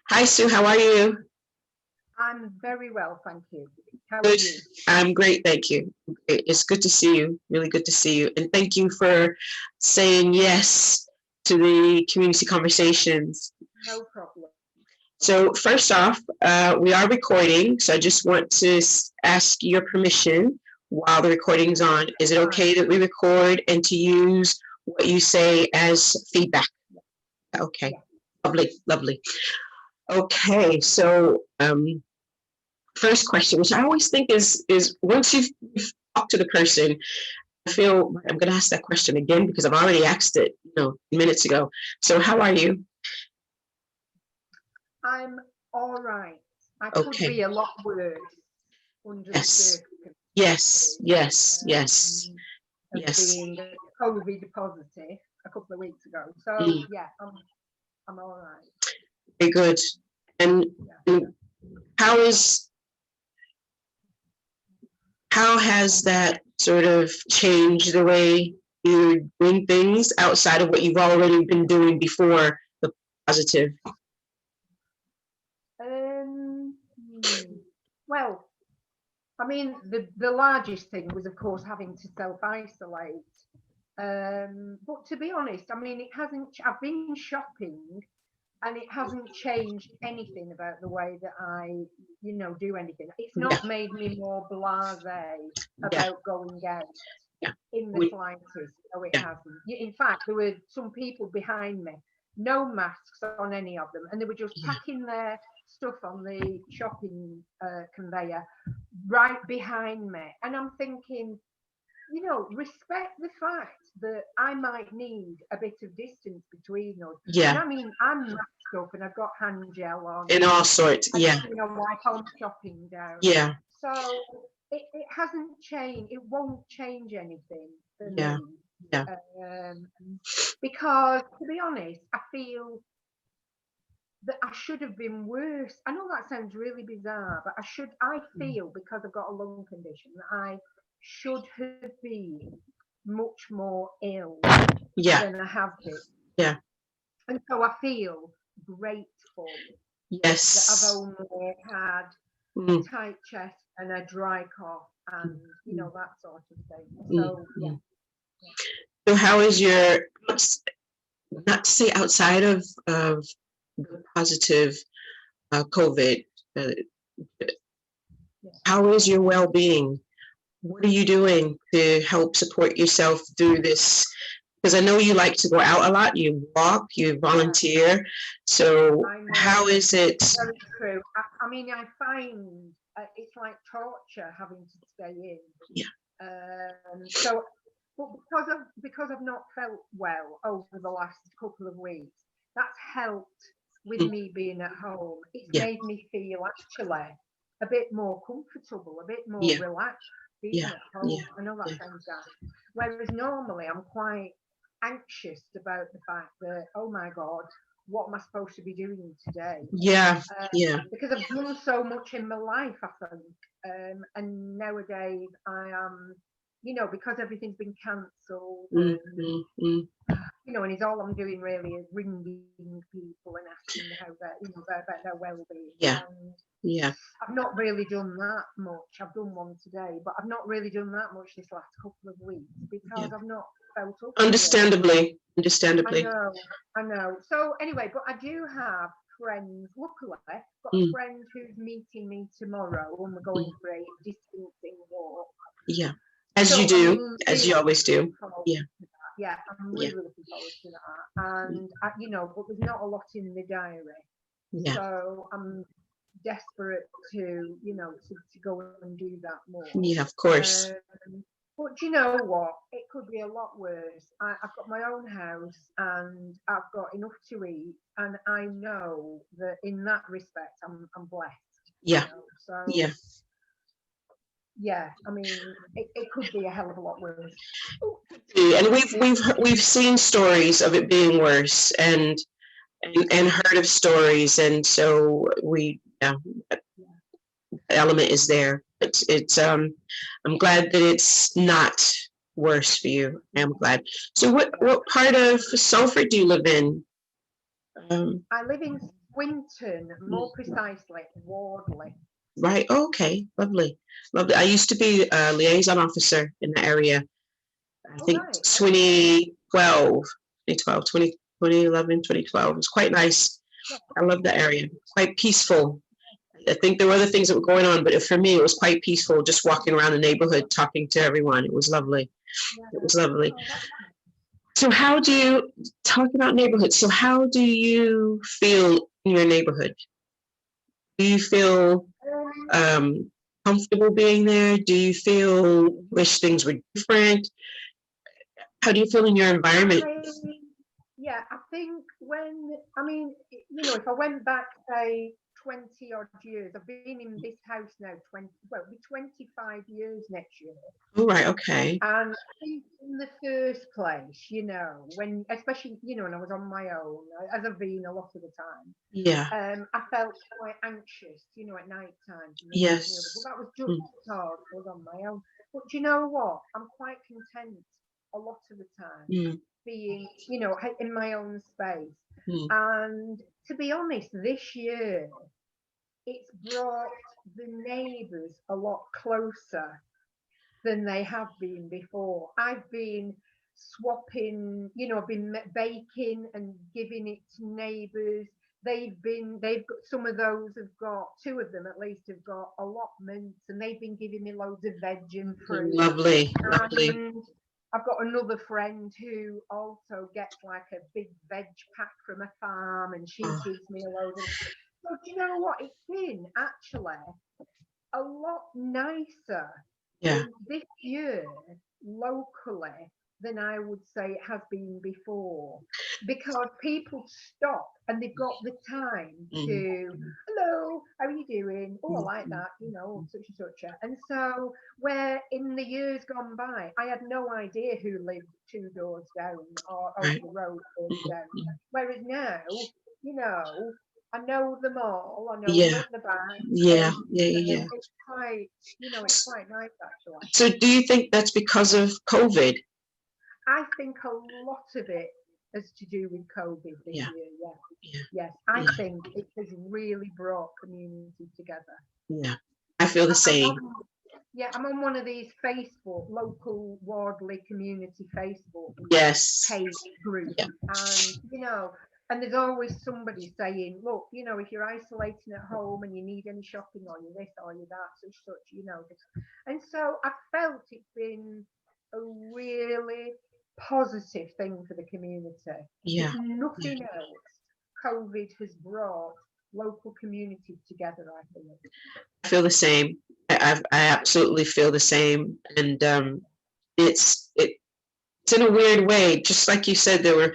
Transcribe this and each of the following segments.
Hi, Sue. How are you? I'm very well, thank you. How are Good. you? I'm great, thank you. It's good to see you. Really good to see you. And thank you for saying yes to the community conversations. No problem. So first off, we are recording, so I just want to ask your permission while the recording's on. Is it okay that we record and to use what you say as feedback? Okay, Yeah. lovely, lovely. Okay, so first question, which I always think is once you've talked to the person, I feel I'm going to ask that question again because I've already asked it, minutes ago. So how are you? I'm all right. I could Okay. be a lot worse under the Yes. circumstances. Yes. Of being COVID positive a couple of weeks ago. So yeah, I'm all right. Very good. And how has that sort of changed the way you're doing things outside of what you've already been doing before the positive? Well, I mean, the largest thing was, of course, having to self-isolate. But to be honest, I mean, it hasn't. I've been shopping, and it hasn't changed anything about the way that I, do anything. It's not made me more blasé about going out in the slightest. No, it hasn't. In fact, there were some people behind me, no masks on any of them, and they were just packing their stuff on the shopping conveyor right behind me. And I'm thinking, respect the fact that I might need a bit of distance between us. Yeah. And I mean, I'm wrapped up and I've got hand gel on. In all sorts, yeah. Like I'm shopping down. Yeah. So it hasn't changed. It won't change anything for me. Yeah. Because, to be honest, I feel that I should have been worse. I know that sounds really bizarre, but I feel because I've got a lung condition that I should have been much more ill than I have been. Yeah. And so I feel grateful that I've only had a tight chest and a dry cough and, that sort of thing. So, yeah. So how is your, not to say outside of the positive COVID, how is your well-being? What are you doing to help support yourself through this? Because I know you like to go out a lot, you walk, you volunteer. So how is it? Very true. I mean, I find it's like torture having to stay in. Yeah. So, but because I've not felt well over the last couple of weeks, that's helped with me being at home. It's made me feel actually a bit more comfortable, a bit more relaxed being at home. I know that sounds daft. Whereas normally I'm quite anxious about the fact that, oh my God, what am I supposed to be doing today? Because I've done so much in my life, I think. And nowadays I am, because everything's been cancelled, and it's all I'm doing really is ringing people and asking how about their well-being. I've not really done that much. I've done one today, but I've not really done that much this last couple of weeks because I've not felt up. Understandably. I know. So anyway, but I do have friends, luckily, got a friend who's meeting me tomorrow and we're going for a distancing walk. Yeah. As you do, as you always do. Yeah, I'm really looking forward to that. And, but there's not a lot in the diary. So I'm desperate to, to go and do that more. Yeah, of course. But you know what? It could be a lot worse. I've got my own house and I've got enough to eat. And I know that in that respect, I'm blessed. Yeah. So, yeah, I mean, it could be a hell of a lot worse. And we've seen stories of it being worse and heard of stories, and so the element is there. It's I'm glad that it's not worse for you. I'm glad. So what part of Salford do you live in? I live in Swinton, more precisely, Wardley. Right. Okay. Lovely. Lovely. I used to be a liaison officer in the area. I think Right. 2012, 2011, 2012. It was quite nice. I love that area. Quite peaceful. I think there were other things that were going on, but for me, it was quite peaceful, just walking around the neighborhood, talking to everyone. It was lovely. It was lovely. So how do you, talk about neighborhoods, so how do you feel in your neighborhood? Do you feel comfortable being there? Do you feel wish things were different? How do you feel in your environment? I think if I went back, say, 20 odd years, I've been in this house now, it'll be 25 years next year. Oh, right, okay. And I think in the first place, when, especially, when I was on my own, as I've been a lot of the time, Yeah. I felt quite anxious, at night time. Yes. Well, that was just because I was on my own. But do you know what? I'm quite content a lot of the time being, in my own space. And to be honest, this year, it's brought the neighbours a lot closer than they have been before. I've been swapping, I've been baking and giving it to neighbours. They've got, some of those have got, two of them at least have got allotments, and they've been giving me loads of veg and fruit. Lovely, lovely. And I've got another friend who also gets like a big veg pack from a farm, and she gives me a load of. So do you know what? It's been actually a lot nicer this year locally than I would say it has been before, because people stop and they've got the time to, hello, how are you doing? Oh, I like that, such and such. And so, where in the years gone by, I had no idea who lived 2 doors down or over the road down. Whereas now, I know them all. I know them at the back. Yeah. It's quite, it's quite nice actually. So do you think that's because of COVID? I think a lot of it has to do with COVID this year. Yes. I think it has really brought community together. Yeah, I feel the same. I'm on one of these Facebook, local Wardley community Facebook page groups. And, and there's always somebody saying, look, if you're isolating at home and you need any shopping or you this or you that, such, And so I felt it's been a really positive thing for the community. Yeah. If nothing else, COVID has brought local communities together, I think. I feel the same. I absolutely feel the same. And it's in a weird way, just like you said, you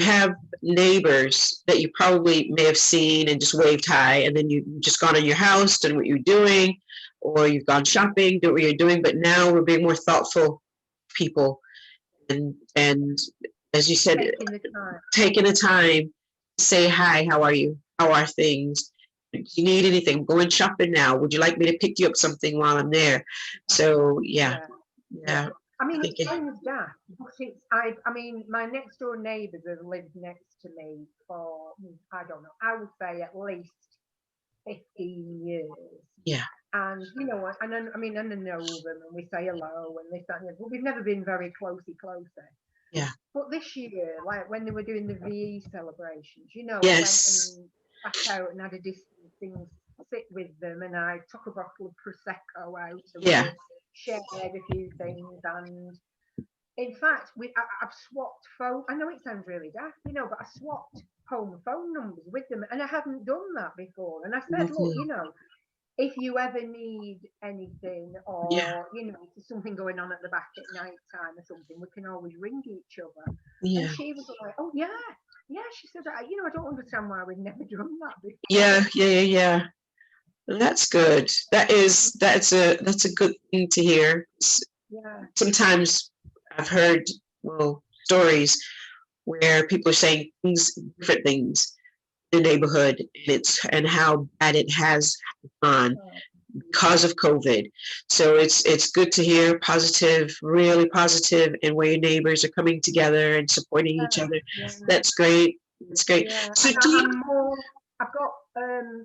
have neighbors that you probably may have seen and just waved hi, and then you've just gone in your house, done what you're doing, or you've gone shopping, do what you're doing. But now we're being more thoughtful people, and as you said, taking the time to say hi, how are you? How are things? Do you need anything? I'm going shopping now. Would you like me to pick you up something while I'm there? So yeah. I mean, it sounds daft, but my next door neighbours have lived next to me for, I don't know, I would say at least 15 years. Yeah. And, and I know them and we say hello and this, that, and this, but we've never been very closer. Yeah. But this year, like when they were doing the VE celebrations, I went and sat out and had a distance thing, sit with them, and I took a bottle of Prosecco out and shared a few things. And in fact, I've swapped phone. I know it sounds really daft, but I swapped home phone numbers with them, and I hadn't done that before. And I said, look, if you ever need anything or, there's something going on at the back at night time or something, we can always ring each other. And she was like, oh, yeah. She said, I don't understand why we've never done that before. Yeah. That's good. That's a good thing to hear. Sometimes I've heard stories where people are saying different things in the neighborhood, and how bad it has gone because of COVID. So it's good to hear positive, really positive, and where your neighbors are coming together and supporting each other. That's great. That's great. So I've got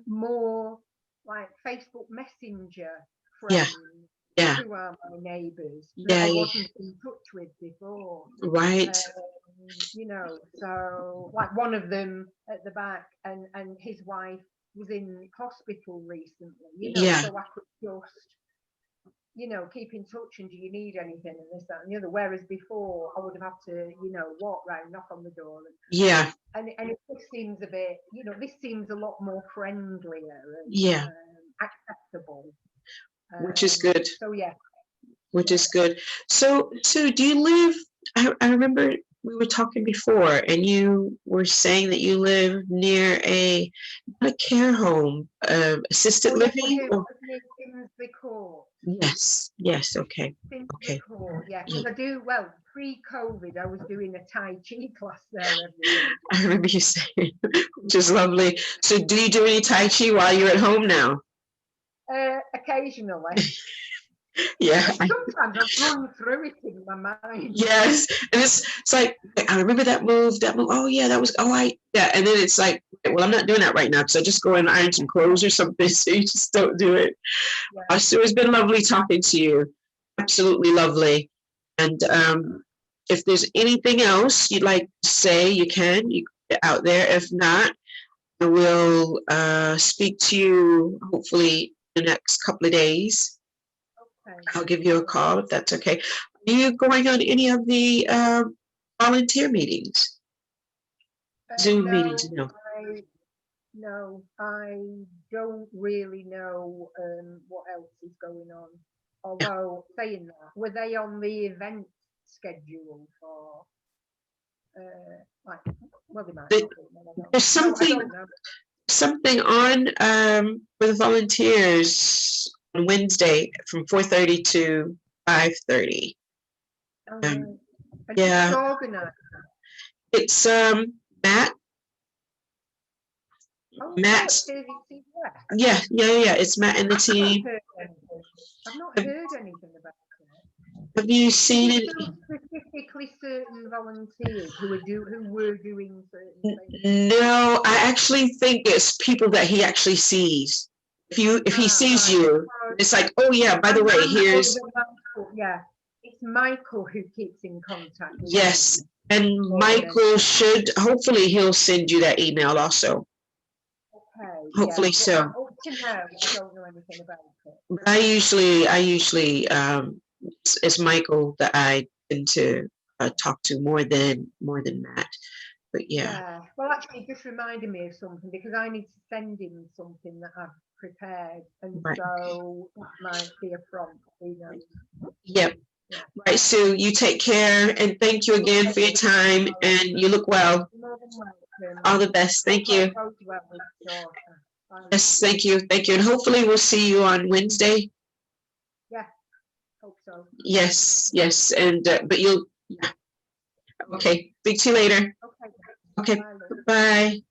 more like Facebook Messenger Yeah. friends Yeah. who are my neighbours that Yeah. I Yeah. wasn't in touch with before. Right. You know, so like one of them at the back, and his wife was in hospital recently, you know, Yeah. so I could just, you know, keep in touch and do you need anything and this, that and the other. Whereas before I would have had to, you know, walk round, knock on the door, Yeah. and it just seems a bit, you know, this seems a lot more friendlier and Yeah. acceptable. Which is good. So yeah. Which is good. So do you live, I remember we were talking before and you were saying that you live near a care home, assisted living? Or? Yes, yes, okay. Okay. Yeah, because I do, well, pre-COVID, I was doing a Tai Chi class there every week. I remember you saying, which is lovely. So do you do any Tai Chi while you're at home now? Occasionally. Yeah. Sometimes I run through it in my mind. Yes. And it's like, I remember that move. Oh yeah, that was, yeah. And then it's like, well, I'm not doing that right now because I just go and iron some clothes or something. So you just don't do it. Yeah. So it's been lovely talking to you. Absolutely lovely. And if there's anything else you'd like to say, you can get out there. If not, I will speak to you hopefully in the next couple of days. Okay. I'll give you a call if that's okay. Are you going on any of the volunteer meetings? Zoom meetings? No, I don't really know what else is going on. Although saying that, were they on the event schedule for like? Well, they might not be. There's something on for the volunteers on Wednesday from 4:30 to 5:30. Yeah, it's Matt. Matt. Yeah. It's Matt and the team. I've not heard anything about it. Have you seen it? Specifically, certain volunteers who were doing certain things. No, I actually think it's people that he actually sees. If he sees you, it's like, oh yeah, by the way, here's. Yeah, it's Michael who keeps in contact. Yes, and Michael should, hopefully he'll send you that email also. Okay. Hopefully so. I don't know anything about it. I usually it's Michael that I tend to talk to more than Matt. But yeah. Well, actually, it just reminded me of something because I need to send him something that I've prepared, and so that might be a prompt. Who knows? Yep. Yeah. Right, Sue. You take care, and thank you again for your time. And you look well. All the best. Thank you. Yes, thank you, and hopefully we'll see you on Wednesday. Yeah, hope so. Yes, and but you'll. Yeah. Okay. Speak to you later. Okay. Bye.